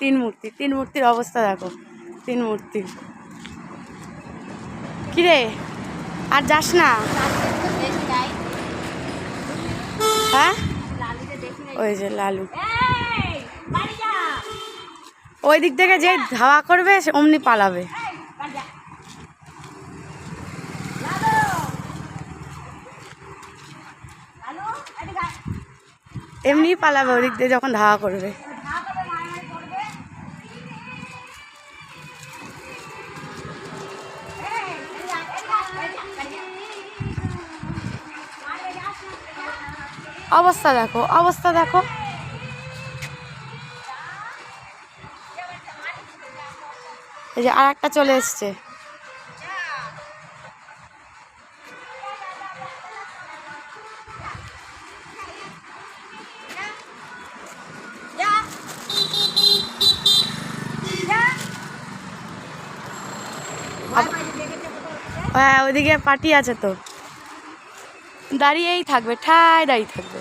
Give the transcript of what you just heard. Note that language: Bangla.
তিন মূর্তির অবস্থা দেখো। তিন মূর্তি কিরে আর যাস না? হ্যাঁ ওই যে লালু ওই দিক থেকে যে ধাওয়া করবে সে অমনি পালাবে। এমনি পালাবে ওই দিক দিয়ে যখন ধাওয়া করবে। অবস্থা দেখো, অবস্থা দেখো। এই যে আর একটা চলে এসছে। হ্যাঁ ওইদিকে পার্টি আছে তো, দাঁড়িয়েই থাকবে, ঠায় দাঁড়িয়ে থাকবে।